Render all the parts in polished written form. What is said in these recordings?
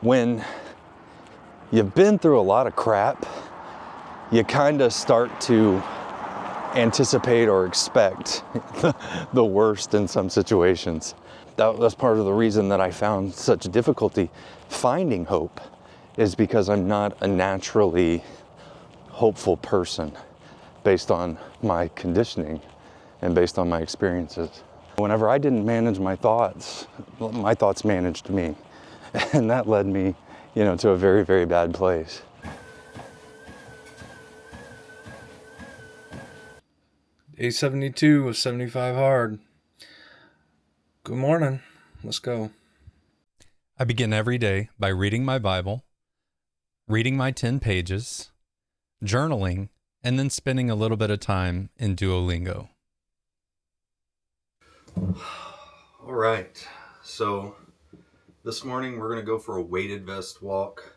when you've been through a lot of crap, you kind of start to anticipate or expect the worst in some situations. That's part of the reason that I found such difficulty finding hope, is because I'm not a naturally hopeful person based on my conditioning and based on my experiences. Whenever I didn't manage my thoughts managed me. And that led me, to a very, very bad place. Day 72 of 75 hard. Good morning. Let's go. I begin every day by reading my Bible, reading my 10 pages, journaling, and then spending a little bit of time in Duolingo. All right, so this morning we're going to go for a weighted vest walk.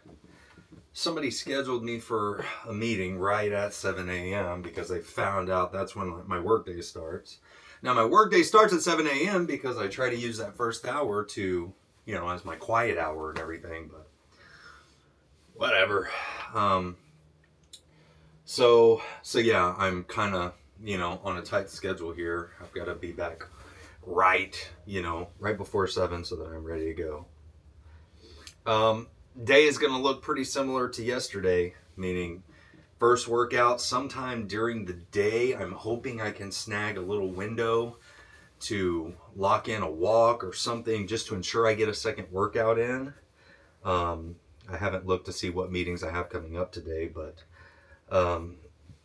Somebody scheduled me for a meeting right at 7 a.m. because they found out that's when my workday starts. Now my workday starts at 7 a.m. because I try to use that first hour to, as my quiet hour and everything, but whatever. So yeah, I'm kind of, on a tight schedule here. I've got to be back right before 7 so that I'm ready to go. Day is going to look pretty similar to yesterday, meaning first workout sometime during the day. I'm hoping I can snag a little window to lock in a walk or something just to ensure I get a second workout in. I haven't looked to see what meetings I have coming up today, but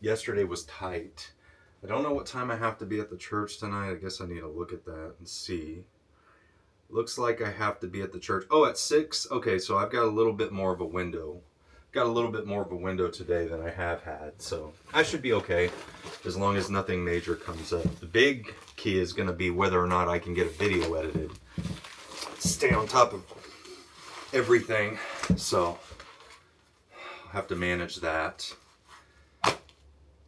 yesterday was tight. I don't know what time I have to be at the church tonight. I guess I need to look at that and see. Looks like I have to be at the church. Oh, at 6? Okay, so I've got a little bit more of a window. Got a little bit more of a window today than I have had. So I should be okay as long as nothing major comes up. The big key is going to be whether or not I can get a video edited. Stay on top of everything. So I'll have to manage that.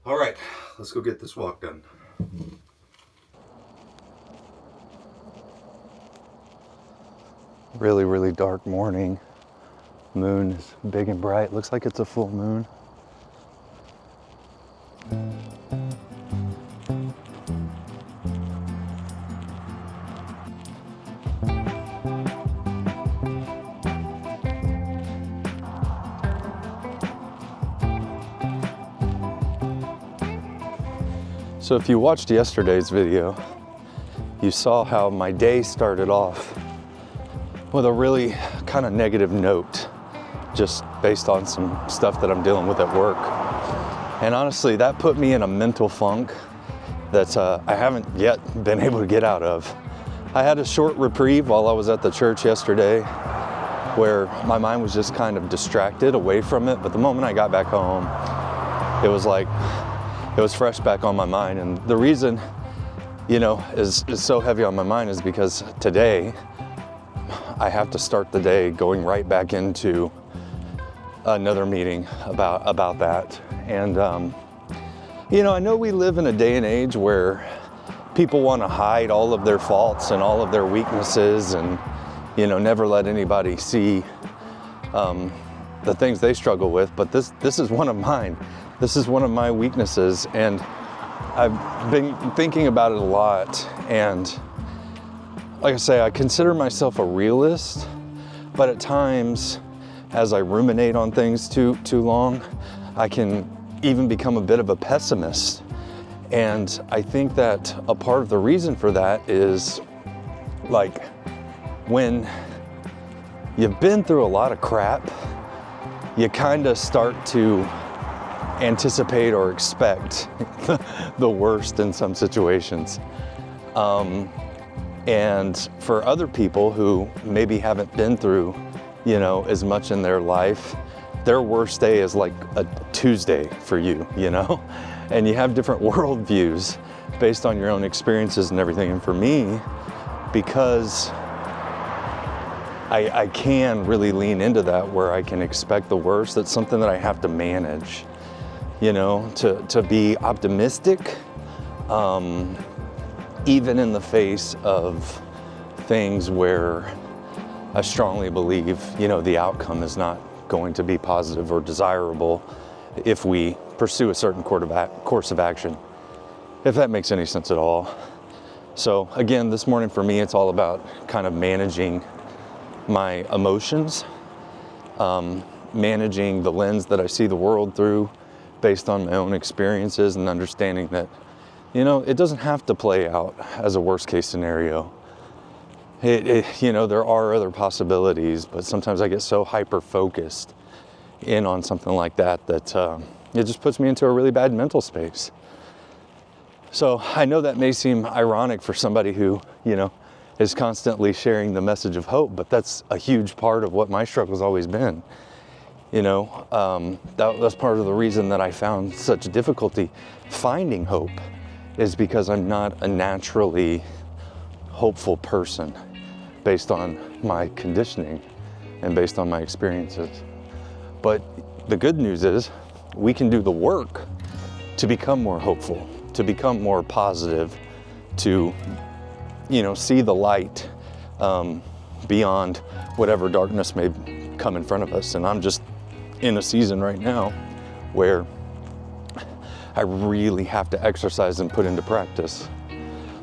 All right, let's go get this walk done. Really, really dark morning. Moon is big and bright. Looks like it's a full moon. So if you watched yesterday's video, you saw how my day started off with a really kind of negative note, just based on some stuff that I'm dealing with at work. And honestly, that put me in a mental funk that I haven't yet been able to get out of. I had a short reprieve while I was at the church yesterday where my mind was just kind of distracted away from it. But the moment I got back home, it was like, it was fresh back on my mind. And the reason, is so heavy on my mind is because today I have to start the day going right back into another meeting about that. And, I know we live in a day and age where people want to hide all of their faults and all of their weaknesses and, never let anybody see the things they struggle with. But this is one of mine. This is one of my weaknesses. And I've been thinking about it a lot. And like I say, I consider myself a realist, but at times, as I ruminate on things too long, I can even become a bit of a pessimist. And I think that a part of the reason for that is, like, when you've been through a lot of crap, you kind of start to anticipate or expect the worst in some situations. And for other people who maybe haven't been through, as much in their life, their worst day is like a Tuesday for you, and you have different worldviews based on your own experiences and everything. And for me, because I can really lean into that where I can expect the worst, that's something that I have to manage, to be optimistic, even in the face of things where I strongly believe, the outcome is not going to be positive or desirable if we pursue a certain course of action, if that makes any sense at all. So again, this morning for me, it's all about kind of managing my emotions, managing the lens that I see the world through based on my own experiences, and understanding that, it doesn't have to play out as a worst case scenario. There are other possibilities, but sometimes I get so hyper focused in on something like that it just puts me into a really bad mental space. So I know that may seem ironic for somebody who, is constantly sharing the message of hope, but that's a huge part of what my struggle's always been. That's part of the reason that I found such difficulty finding hope, is because I'm not a naturally hopeful person based on my conditioning and based on my experiences. But the good news is we can do the work to become more hopeful, to become more positive, to, see the light beyond whatever darkness may come in front of us. And I'm just in a season right now where I really have to exercise and put into practice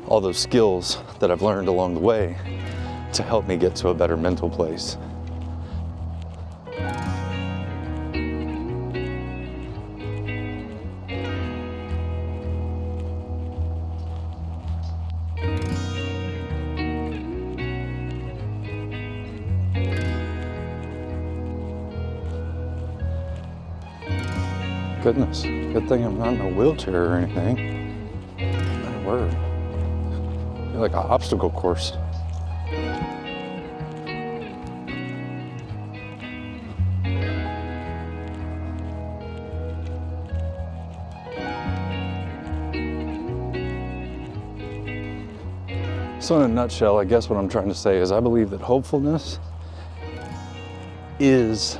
all those skills that I've learned along the way to help me get to a better mental place. Goodness, good thing I'm not in a wheelchair or anything. My word. I feel like an obstacle course. So in a nutshell, I guess what I'm trying to say is I believe that hopefulness is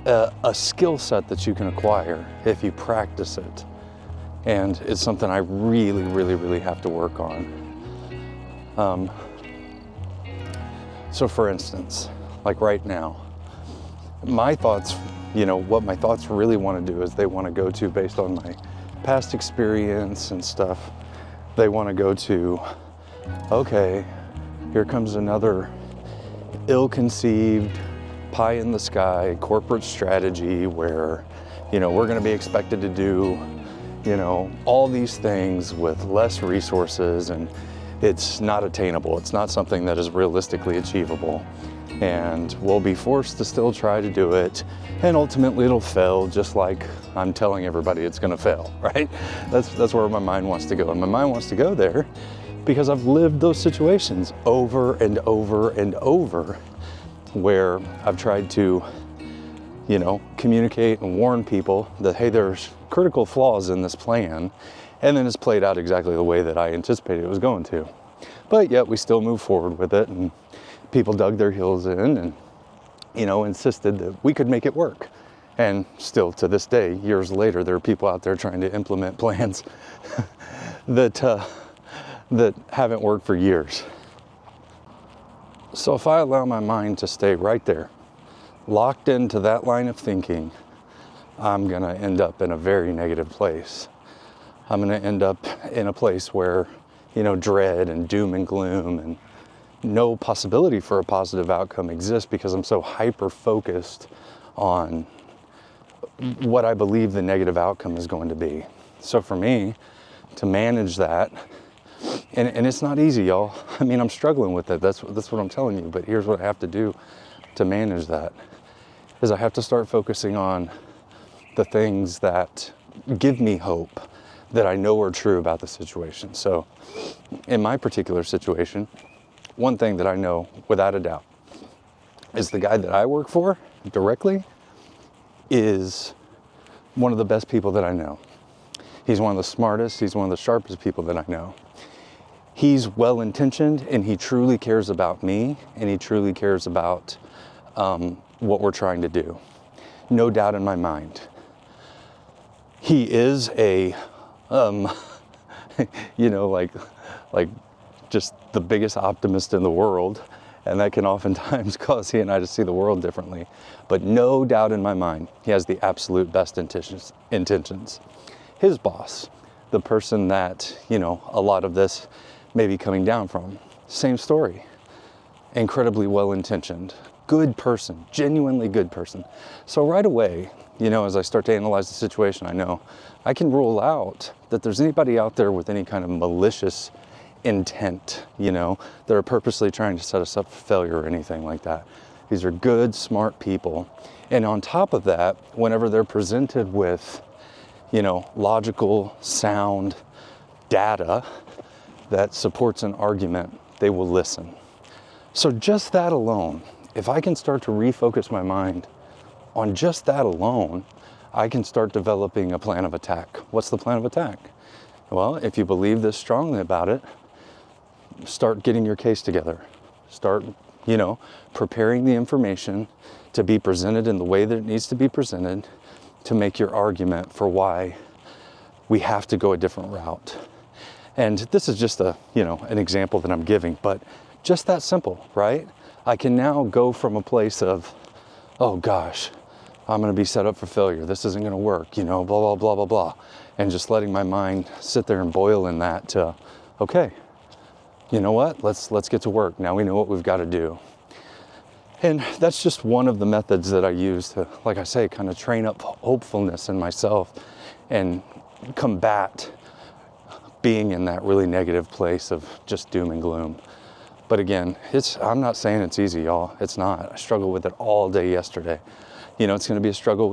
a skill set that you can acquire if you practice it. And it's something I really, really, really have to work on. So for instance, like right now, my thoughts, what my thoughts really want to do is they want to go to, based on my past experience and stuff, they want to go to, okay, here comes another ill-conceived, pie in the sky corporate strategy where, we're going to be expected to do, all these things with less resources, and it's not attainable. It's not something that is realistically achievable. And we'll be forced to still try to do it, and ultimately it'll fail, just like I'm telling everybody it's going to fail, right? That's where my mind wants to go. And my mind wants to go there because I've lived those situations over and over and over, where I've tried to, communicate and warn people that, hey, there's critical flaws in this plan, and then it's played out exactly the way that I anticipated it was going to. But yet we still move forward with it, and people dug their heels in and, insisted that we could make it work. And still to this day, years later, there are people out there trying to implement plans that haven't worked for years. So if I allow my mind to stay right there, locked into that line of thinking, I'm going to end up in a very negative place. I'm going to end up in a place where, dread and doom and gloom and no possibility for a positive outcome exists, because I'm so hyper-focused on what I believe the negative outcome is going to be. So for me, to manage that, and it's not easy, y'all. I mean, I'm struggling with it. That's what I'm telling you. But here's what I have to do to manage that, is I have to start focusing on the things that give me hope, that I know are true about the situation. So in my particular situation, one thing that I know without a doubt is the guy that I work for directly is one of the best people that I know. He's one of the smartest, he's one of the sharpest people that I know. He's well-intentioned, and he truly cares about me, and he truly cares about what we're trying to do. No doubt in my mind. He is a, like just the biggest optimist in the world. And that can oftentimes cause he and I to see the world differently. But no doubt in my mind, he has the absolute best intentions. His boss, the person that, a lot of this may be coming down from, same story. Incredibly well-intentioned, good person, genuinely good person. So right away, as I start to analyze the situation, I know I can rule out that there's anybody out there with any kind of malicious intent, that are purposely trying to set us up for failure or anything like that. These are good, smart people. And on top of that, whenever they're presented with, logical, sound data that supports an argument, they will listen. So just that alone, if I can start to refocus my mind on just that alone, I can start developing a plan of attack. What's the plan of attack? Well, if you believe this strongly about it, start getting your case together. Start, preparing the information to be presented in the way that it needs to be presented to make your argument for why we have to go a different route. And this is just an example that I'm giving, but just that simple, right? I can now go from a place of, oh gosh, I'm going to be set up for failure. This isn't going to work, blah, blah, blah, blah, blah. And just letting my mind sit there and boil in that to, okay, you know what? Let's get to work. Now we know what we've got to do. And that's just one of the methods that I use to, like I say, kind of train up hopefulness in myself and combat being in that really negative place of just doom and gloom. But again, I'm not saying it's easy, y'all. It's not. I struggled with it all day yesterday. It's going to be a struggle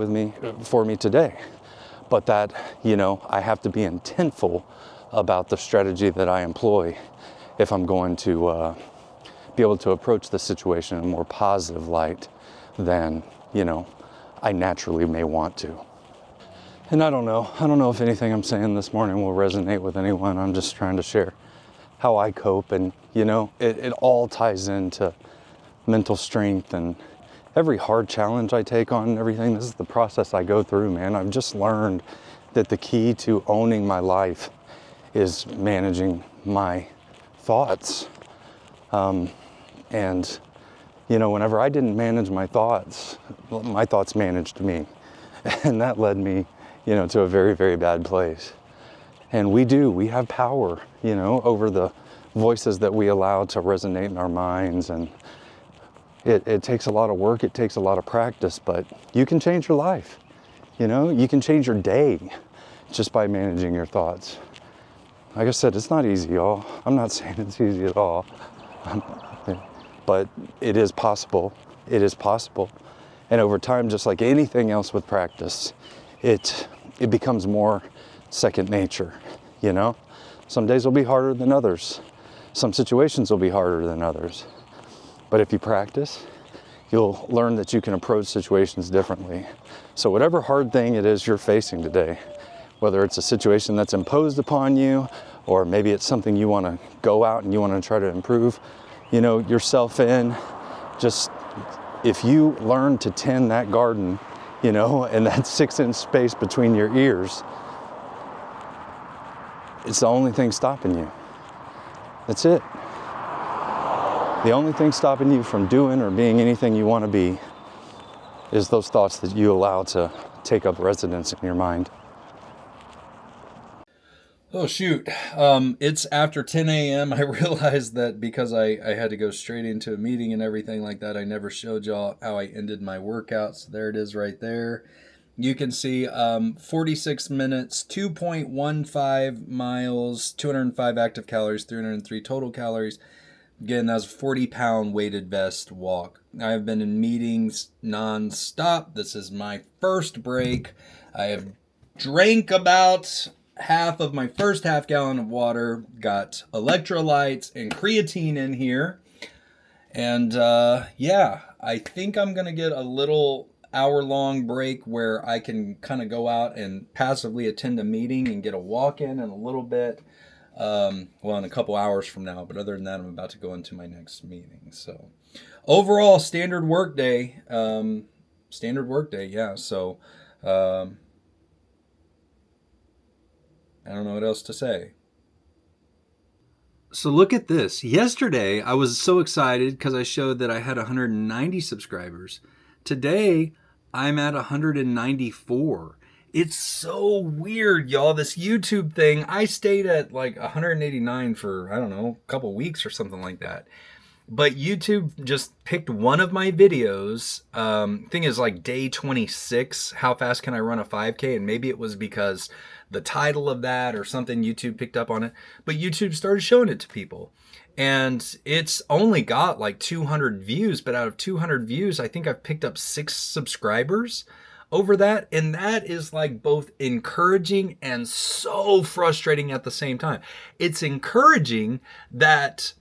for me today. But that, I have to be intentful about the strategy that I employ if I'm going to be able to approach the situation in a more positive light than, I naturally may want to. And I don't know if anything I'm saying this morning will resonate with anyone. I'm just trying to share how I cope, and it all ties into mental strength and every hard challenge I take on and everything. This is the process I go through, man. I've just learned that the key to owning my life is managing my thoughts. And whenever I didn't manage my thoughts managed me. And that led me, to a very, very bad place. And we have power, over the voices that we allow to resonate in our minds. And it takes a lot of work, it takes a lot of practice, but you can change your life. You can change your day just by managing your thoughts. Like I said, it's not easy, y'all. I'm not saying it's easy at all. But it is possible. It is possible. And over time, just like anything else with practice, it becomes more second nature, Some days will be harder than others. Some situations will be harder than others. But if you practice, you'll learn that you can approach situations differently. So whatever hard thing it is you're facing today, whether it's a situation that's imposed upon you, or maybe it's something you want to go out and you want to try to improve, yourself in, just if you learn to tend that garden, and that 6-inch space between your ears, it's the only thing stopping you. That's it. The only thing stopping you from doing or being anything you want to be is those thoughts that you allow to take up residence in your mind. Oh, shoot. It's after 10 a.m. I realized that because I had to go straight into a meeting and everything like that, I never showed y'all how I ended my workout. So there it is right there. You can see 46 minutes, 2.15 miles, 205 active calories, 303 total calories. Again, that was a 40-pound weighted vest walk. I've been in meetings nonstop. This is my first break. I have drank about half of my first half gallon of water, got electrolytes and creatine in here. And I think I'm going to get a little hour-long break where I can kind of go out and passively attend a meeting and get a walk in a little bit. In a couple hours from now, but other than that, I'm about to go into my next meeting. So overall, standard work day, yeah. So I don't know what else to say. So look at this. Yesterday, I was so excited because I showed that I had 190 subscribers. Today, I'm at 194. It's so weird, y'all. This YouTube thing, I stayed at like 189 for, I don't know, a couple weeks or something like that. But YouTube just picked one of my videos. Thing is like day 26, how fast can I run a 5K? And maybe it was because the title of that or something, YouTube picked up on it. But YouTube started showing it to people. And it's only got like 200 views, but out of 200 views, I think I've picked up 6 subscribers over that. And that is like both encouraging and so frustrating at the same time. It's encouraging that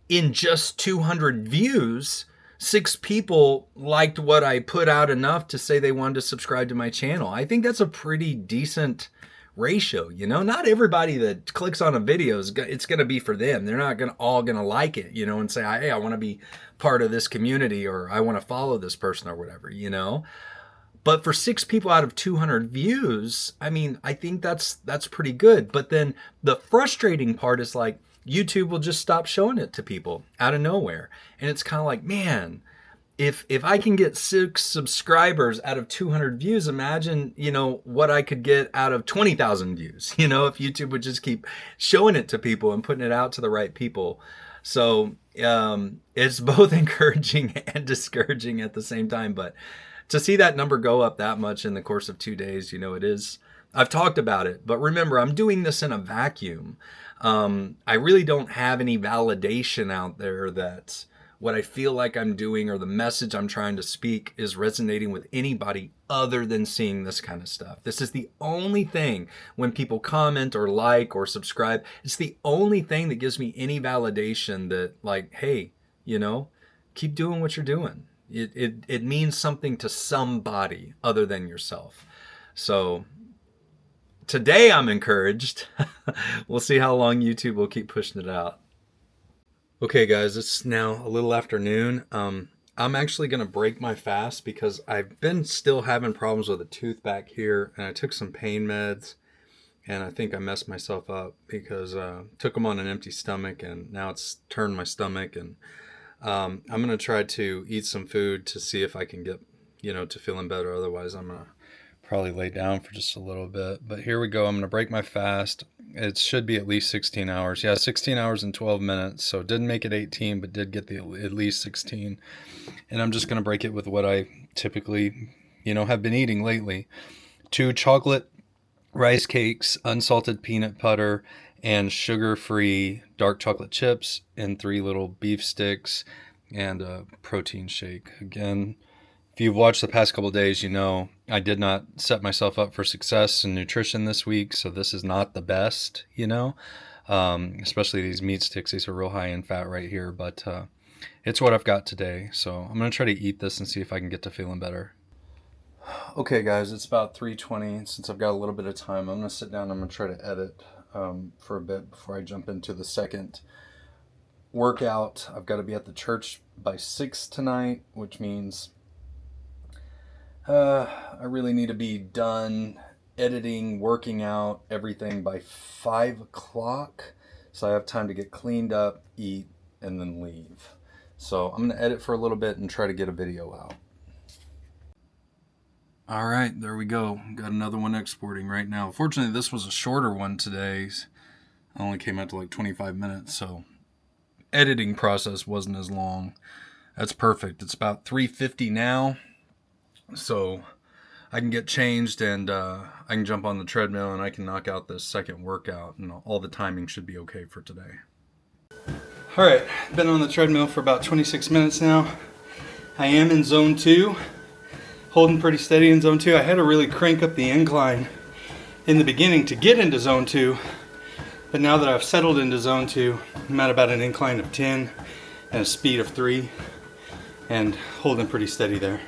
in just 200 views, 6 people liked what I put out enough to say they wanted to subscribe to my channel. I think that's a pretty decent ratio. You know, not everybody that clicks on a video it's going to be for them. They're not all going to like it, you know, and say, hey, I want to be part of this community, or I want to follow this person or whatever, you know. But for 6 people out of 200 views, I mean, I think that's pretty good. But then the frustrating part is like, YouTube will just stop showing it to people out of nowhere. And it's kind of like, man, if I can get 6 subscribers out of 200 views, imagine, you know, what I could get out of 20,000 views, you know, if YouTube would just keep showing it to people and putting it out to the right people. So it's both encouraging and discouraging at the same time. But to see that number go up that much in the course of 2 days, you know, it is. I've talked about it, but remember, I'm doing this in a vacuum. I really don't have any validation out there that what I feel like I'm doing or the message I'm trying to speak is resonating with anybody other than seeing this kind of stuff. This is the only thing when people comment or like or subscribe. It's the only thing that gives me any validation that, like, hey, you know, keep doing what you're doing. It means something to somebody other than yourself. So today I'm encouraged. We'll see how long YouTube will keep pushing it out. Okay, guys, it's now a little after noon. I'm actually going to break my fast because I've been still having problems with a tooth back here, and I took some pain meds, and I think I messed myself up because took them on an empty stomach, and now it's turned my stomach, and I'm going to try to eat some food to see if I can get, you know, to feeling better. Otherwise, I'm going to probably lay down for just a little bit. But here we go. I'm going to break my fast. It should be at least 16 hours. Yeah, 16 hours and 12 minutes. So didn't make it 18, but did get the at least 16. And I'm just going to break it with what I typically, you know, have been eating lately. 2 chocolate rice cakes, unsalted peanut butter, and sugar-free dark chocolate chips, and 3 little beef sticks, and a protein shake. Again, if you've watched the past couple of days, you know I did not set myself up for success in nutrition this week, so this is not the best, you know, especially these meat sticks. These are real high in fat right here, but it's what I've got today. So I'm going to try to eat this and see if I can get to feeling better. Okay, guys, it's about 3:20. Since I've got a little bit of time, I'm going to sit down and I'm going to try to edit for a bit before I jump into the second workout. I've got to be at the church by 6 tonight, which means I really need to be done editing, working out, everything by 5 o'clock. So I have time to get cleaned up, eat, and then leave. So I'm going to edit for a little bit and try to get a video out. All right, there we go. Got another one exporting right now. Fortunately, this was a shorter one today. It only came out to like 25 minutes, so editing process wasn't as long. That's perfect. It's about 3:50 now, so I can get changed and I can jump on the treadmill and I can knock out this second workout, and all the timing should be okay for today. All right, been on the treadmill for about 26 minutes now. I am in zone 2. Holding pretty steady in zone 2. I had to really crank up the incline in the beginning to get into zone 2. But now that I've settled into zone 2, I'm at about an incline of 10 and a speed of 3 and holding pretty steady there.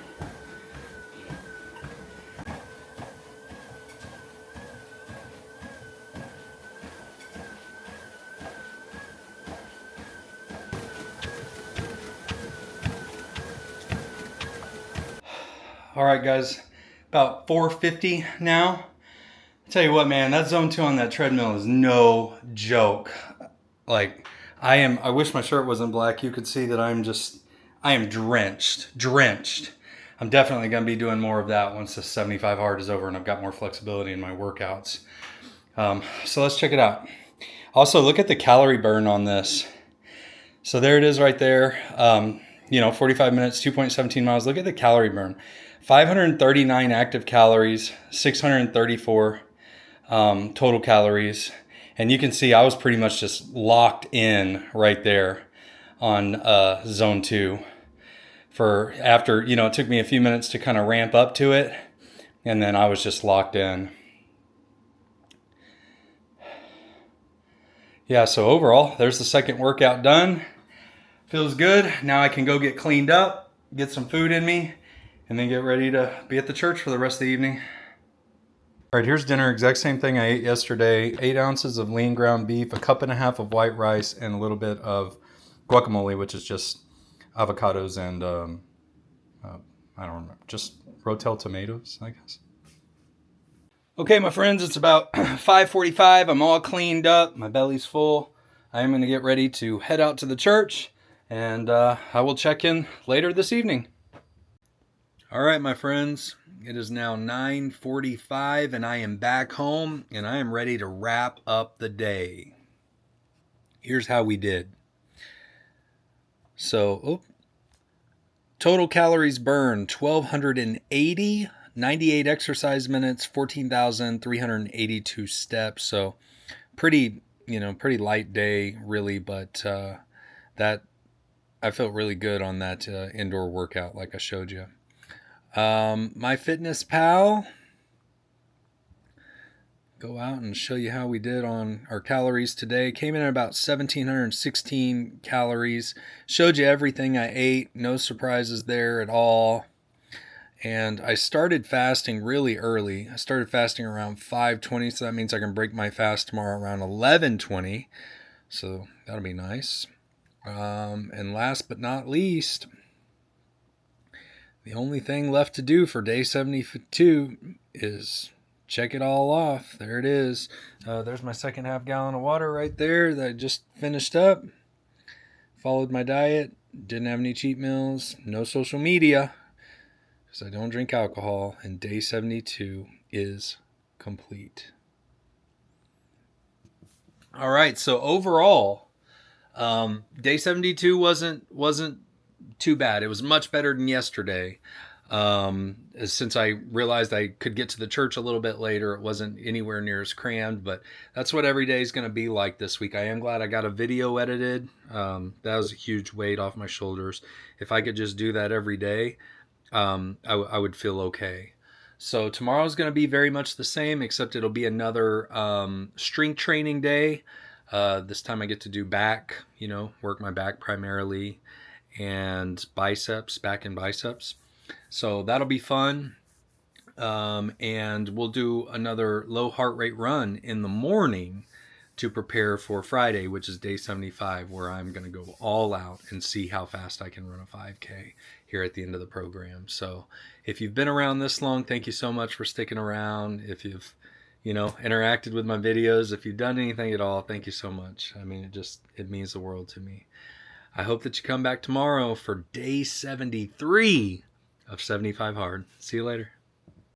All right, guys, about 4:50 now. I tell you what, man, that zone 2 on that treadmill is no joke. Like, I wish my shirt wasn't black. You could see that I am drenched. I'm definitely going to be doing more of that once this 75 hard is over and I've got more flexibility in my workouts. So let's check it out. Also, look at the calorie burn on this. So there it is right there. 45 minutes, 2.17 miles. Look at the calorie burn. 539 active calories, 634 total calories. And you can see I was pretty much just locked in right there on zone 2. It took me a few minutes to kind of ramp up to it. And then I was just locked in. Yeah, so overall, there's the second workout done. Feels good. Now I can go get cleaned up, get some food in me, and then get ready to be at the church for the rest of the evening. All right, here's dinner. Exact same thing I ate yesterday. 8 ounces of lean ground beef, a cup and a half of white rice, and a little bit of guacamole, which is just avocados and, I don't remember, just Rotel tomatoes, I guess. Okay, my friends, it's about 5:45. I'm all cleaned up. My belly's full. I am going to get ready to head out to the church, and I will check in later this evening. All right, my friends, it is now 9:45, and I am back home, and I am ready to wrap up the day. Here's how we did. So, total calories burned, 1,280. 98 exercise minutes, 14,382 steps. So pretty light day really, but that I felt really good on that indoor workout like I showed you. MyFitnessPal, go out and show you how we did on our calories today. Came in at about 1,716 calories. Showed you everything I ate. No surprises there at all. And I started fasting really early. I started fasting around 5:20, so that means I can break my fast tomorrow around 11:20. So that'll be nice. And last but not least, the only thing left to do for day 72 is check it all off. There it is. There's my second half gallon of water right there that I just finished up. Followed my diet. Didn't have any cheat meals. No social media. Because I don't drink alcohol, and day 72 is complete. All right, so overall, day 72 wasn't too bad. It was much better than yesterday. Since I realized I could get to the church a little bit later, it wasn't anywhere near as crammed, but that's what every day is going to be like this week. I am glad I got a video edited. That was a huge weight off my shoulders. If I could just do that every day, I would feel okay. So tomorrow's going to be very much the same, except it'll be another strength training day. This time I get to do back, work my back primarily, and biceps, back and biceps. So that'll be fun. And we'll do another low heart rate run in the morning to prepare for Friday, which is day 75, where I'm going to go all out and see how fast I can run a 5K here at the end of the program. So if you've been around this long, thank you so much for sticking around. If you've, interacted with my videos, if you've done anything at all, thank you so much. I mean, it means the world to me. I hope that you come back tomorrow for day 73 of 75 Hard. See you later.